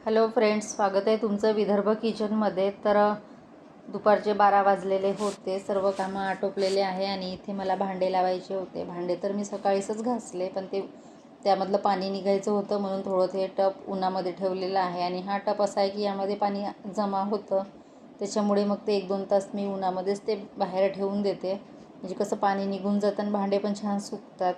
Hello friends, स्वागत आहे तुमचं विदर्भ किचनमध्ये. दुपारचे 12 वाजलेले होते. सर्व कामं आटोपलेले आहे आणि इथे मला भांडे लावायचे होते. भांडे तर मी सकाळीच घासले, पण त्यामधलं पाणी निघायचं होतं म्हणून थोडं ते टप उन्हामध्ये ठेवलेलं आहे. आणि हा टप असा आहे की यामध्ये पाणी जमा होतं, त्याच्यामुळे मग ते 1-2 तास मी उन्हामध्येच ते बाहेर ठेवून देते. म्हणजे कसं पाणी निघून जातं आणि भांडे पण छान सुकतात.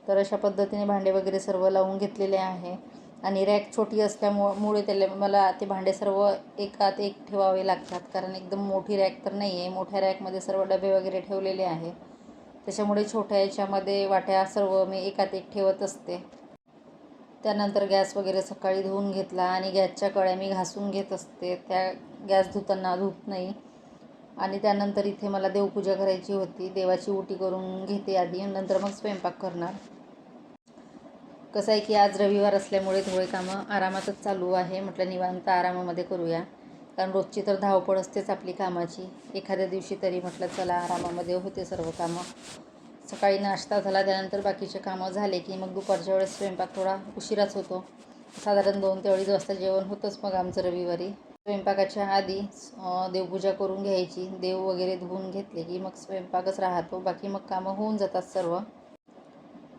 तर अशा पद्धतीने भांडे वगैरे सर्व लावून घेतलेले आहे. आणि रॅक छोटी असल्यामुळे मला ते भांडे सर्व एकात एक ठेवावे लागतात, कारण एकदम मोठी रॅक तर नाही आहे. मोठ्या रॅकमध्ये सर्व डबे वगैरे ठेवलेले आहे, त्याच्यामुळे छोट्या याच्यामध्ये वाट्या सर्व मी एकात एक ठेवत असते. त्यानंतर गॅस वगैरे सकाळी धुवून घेतला आणि गॅसच्या कड्या मी घासून घेत असते. त्या गॅस धुताना धुत नाही. आणि त्यानंतर इथे मला देवपूजा करायची होती. देवाची ओटी करून घेते आधी, नंतर मग स्वयंपाक करणार. कसं आहे की आज रविवार असल्यामुळे थोडे कामं आरामातच चालू आहे. म्हटलं निवांत आरामामध्ये करूया, कारण रोजची तर धावपळ असतेच आपली कामाची. एखाद्या दिवशी तरी म्हटलं चला आरामामध्ये होते सर्व कामं. सकाळी नाश्ता झाला, त्यानंतर बाकीचे कामं झाले की मग दुपारच्या वेळेस स्वयंपाक थोडा उशिराच होतो. साधारण 2 ते 2:30 वाजता जेवण होतंच मग आमचं रविवारी. स्वयंपाकाच्या आधी देवपूजा करून घ्यायची. देव वगैरे धुवून घेतले की मग स्वयंपाकच राहतो, बाकी मग कामं होऊन जातात सर्व.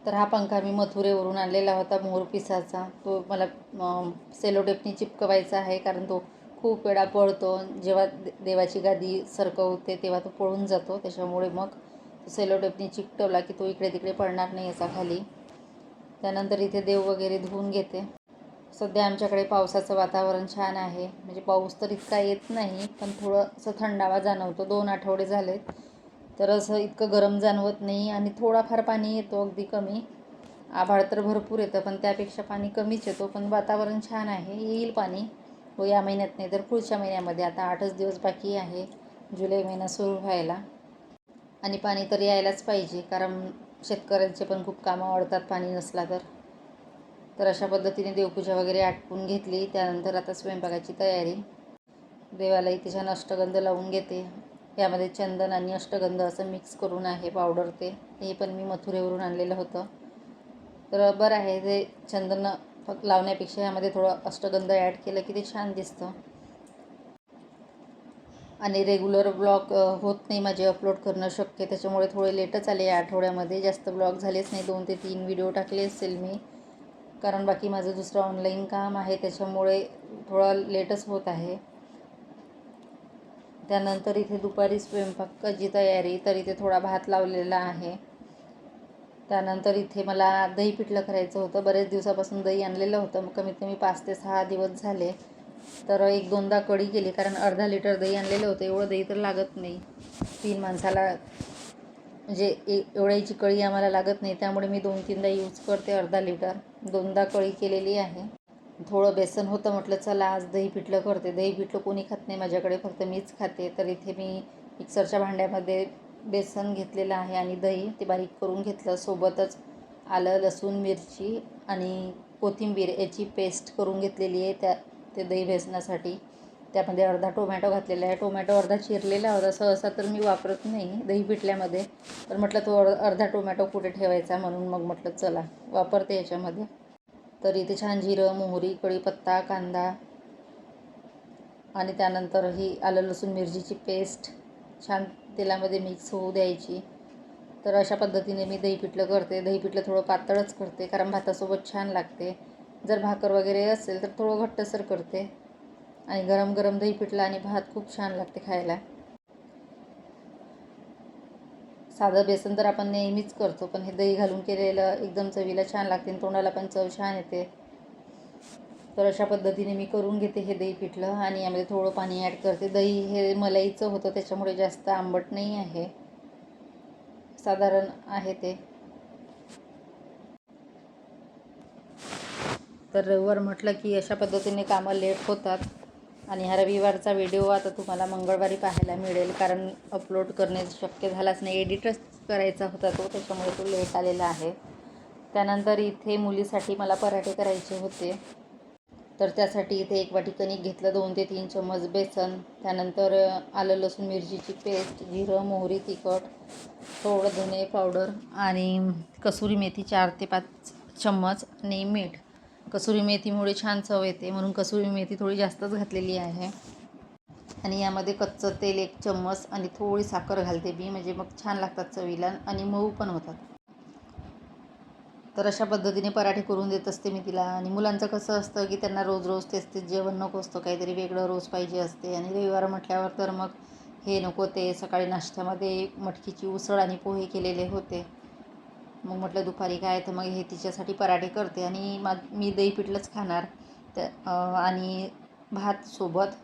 तर हा पंखा मी मथुरेवरून आणलेला होता, मोर पिसाचा. तो मला सेलोटेपनी चिपकवायचा आहे, कारण तो खूप वेळा पळतो. जेव्हा देवाची गादी सरकवते तेव्हा तो पळून जातो, त्याच्यामुळे मग तो सेलोटेपनी चिकटवला की तो इकडे तिकडे पडणार नाही याचा खाली. त्यानंतर इथे देव वगैरे धुवून घेते. सध्या आमच्याकडे पावसाचं वातावरण छान आहे. म्हणजे पाऊस तर इतका येत नाही, पण थोडंसं थंडावा जाणवतो. 2 आठवडे झालेत तर असं इतकं गरम जाणवत नाही. आणि थोडाफार पाणी येतो, अगदी कमी. आभाळ तर भरपूर येतं, पण त्यापेक्षा पाणी कमीच येतो. पण वातावरण छान आहे, येईल पाणी. हो, या महिन्यात नाही तर पुढच्या महिन्यामध्ये. आता 8च दिवस बाकी आहे जुलै महिना सुरू व्हायला. आणि पाणी तर यायलाच पाहिजे, कारण शेतकऱ्यांचे पण खूप कामं वाढतात पाणी नसला तर. अशा पद्धतीने देवपूजा वगैरे आटपून घेतली. त्यानंतर आता स्वयंपाकाची तयारी. देवाला इथे छान अष्टगंध लावून घेते. यामध्ये चंदन आणि अष्टगंध असं मिक्स करून आहे पावडर. हे पण मी मथुरेवरून आणलेलं होतं. तर बरं आहे ते चंदन फक्त लावण्यापेक्षा यामध्ये थोडं अष्टगंध ॲड केलं की ते छान दिसतं. आणि रेग्युलर ब्लॉग होत नाही माझे अपलोड करणं शक्य, त्याच्यामुळे थोडे लेटच आले या आठवड्यामध्ये. जास्त ब्लॉग झालेच नाही, 2 ते 3 व्हिडिओ टाकले असेल मी, कारण बाकी माझं दुसरं ऑनलाईन काम आहे, त्याच्यामुळे थोडा लेटच होत आहे. त्यानंतर इथे दुपारी स्वयंपाकाची तयारी. तर इथे थोडा भात लावलेला आहे. त्यानंतर इथे मला दही पिठलं करायचं होतं. बरेच दिवसापासून दही आणलेलं होतं, मग कमीत कमी 5 ते 6 दिवस झाले. तर 1-2दा कढी केली, कारण अर्धा लिटर दही आणलेलं होतं. एवढं दही तर लागत नाही 3 माणसाला, म्हणजे एवढ्याची कढी आम्हाला लागत नाही, त्यामुळे मी 2-3दा यूज करते अर्धा लिटर. 2दा कढी केलेली आहे. थोडं बेसन होतं, म्हटलं चला आज दही पिठलं करते. दही पिठलं कोणी खात नाही माझ्याकडे, फक्त मीच खाते. तर इथे मी मिक्सरच्या भांड्यामध्ये बेसन घेतलेलं आहे आणि दही ते बारीक करून घेतलं. सोबतच आलं, लसूण, मिरची आणि कोथिंबीर याची पेस्ट करून घेतलेली आहे ते दही बेसनासाठी. त्यामध्ये अर्धा टोमॅटो घातलेला आहे. टोमॅटो अर्धा चिरलेला होता. सहसा तर मी वापरत नाही दही पिठल्यामध्ये, तर म्हटलं तो अर्धा टोमॅटो कुठे ठेवायचा, म्हणून मग म्हटलं चला वापरते याच्यामध्ये. तर इथे छान जिरं, मोहरी, कढीपत्ता, कांदा आणि त्यानंतर ही आलं, लसूण, मिरचीची पेस्ट छान तेलामध्ये मिक्स होऊ द्यायची. तर अशा पद्धतीने मी दही पिठलं करते. दही पिठलं थोडं पातळच करते, कारण भातासोबत छान लागते. जर भाकर वगैरे असेल तर थोडं घट्टसर करते. आणि गरम गरम दही पिठलं आणि भात खूप छान लागते खायला. साधं बेसन तर आपण नेहमीच करतो, पण हे दही घालून केलेलं एकदम चवीला छान लागते आणि तोंडाला पण चव छान येते. तर अशा पद्धतीने मी करून घेते हे दही पिठलं. आणि यामध्ये थोडं पाणी ॲड करते. दही हे मलाईचं होतं, त्याच्यामुळे जास्त आंबट नाही आहे, साधारण आहे ते. तर रविवार म्हटलं की अशा पद्धतीने कामं लेट होतात. आणि हा रविवारचा व्हिडिओ आता तुम्हाला मंगळवारी पाहायला मिळेल, कारण अपलोड करणे शक्य झालाच नाही. एडिटच करायचा होता तो, त्याच्यामुळे तो लेट आलेला आहे. त्यानंतर इथे मुलीसाठी मला पराठे करायचे होते. तर त्यासाठी इथे 1 वाटी कणिक घेतलं, 2 ते 3 चम्मच बेसन, त्यानंतर आलं, लसूण, मिरचीची पेस्ट, जिरं, मोहरी, तिखट, थोडं धने पावडर आणि कसुरी मेथी 4 ते 5 चम्मच आणि मीठ. कसुरी मेथीमुळे छान चव येते, म्हणून कसुरी मेथी थोडी जास्तच घातलेली आहे. आणि यामध्ये कच्चं तेल 1 चम्मच आणि थोडी साखर घालते मी, म्हणजे मग छान लागतात चवीला आणि मऊ पण होतात. तर अशा पद्धतीने पराठे करून देत असते मी तिला. आणि मुलांचं कसं असतं की त्यांना रोज रोज तेच तेच जेवण नको असतं, काहीतरी वेगळं रोज पाहिजे असते. आणि रविवार म्हटल्यावर तर मग हे नको ते. सकाळी नाश्त्यामध्ये मटकीची उसळ आणि पोहे केलेले होते, मग म्हटलं दुपारी काय, तर मग हे तिच्यासाठी पराठे करते. आणि मी दही पिठलंच खाणार आणि भात सोबत.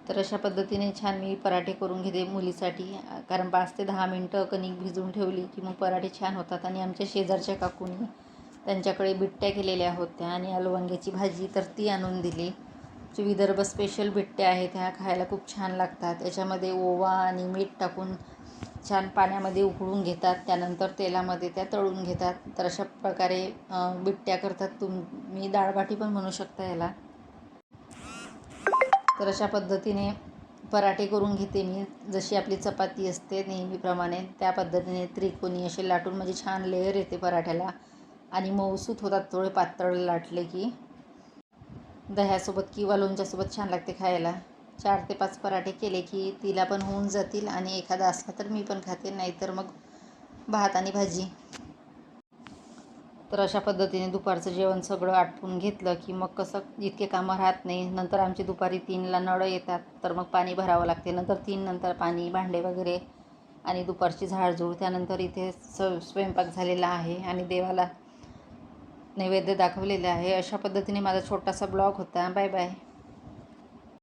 तर अशा पद्धतीने छान मी पराठे करून घेते मुलीसाठी, कारण 5 ते 10 मिनटं कणिक भिजवून ठेवली की मग पराठे छान होतात. आणि आमच्या शेजारच्या काकूंनी त्यांच्याकडे बिट्ट्या केलेल्या होत्या आणि आलू वांग्याची भाजी, तर ती आणून दिली. विदर्भ स्पेशल बिट्ट्या आहेत, ह्या खायला खूप छान लागतात. याच्यामध्ये ओवा आणि मीठ टाकून छान पाण्यामध्ये उकळून घेतात, त्यानंतर तेलामध्ये त्या तळून घेतात. तर अशा प्रकारे बिट्ट्या करतात. तुम्ही डाळबाटी पण म्हणू शकता याला. तर अशा पद्धतीने पराठे करून घेते मी, जशी आपली चपाती असते नेहमीप्रमाणे त्या पद्धतीने त्रिकोणी असे लाटून, म्हणजे छान लेअर येते पराठ्याला आणि मऊसूत होतात थोडे पातळ लाटले की. दह्यासोबत किंवा लोणच्यासोबत छान लागते खायला. 4 ते 5 पराठे केले की तिला पण होऊन जातील, आणि एखादा असला तर मी पण खाते, नाहीतर मग भात आणि भाजी. तर अशा पद्धतीने दुपारचं जेवण सगळं आटपून घेतलं की मग कसं इतके कामं राहत नाही. नंतर आमची दुपारी 3ला नळं येतात, तर मग पाणी भरावं लागते. नंतर 3 नंतर पाणी, भांडे वगैरे आणि दुपारची झाडझूड. त्यानंतर इथे स्वयंपाक झालेला आहे आणि देवाला नैवेद्य दाखवलेलं आहे. अशा पद्धतीने माझा छोटासा ब्लॉग होता. Bye bye.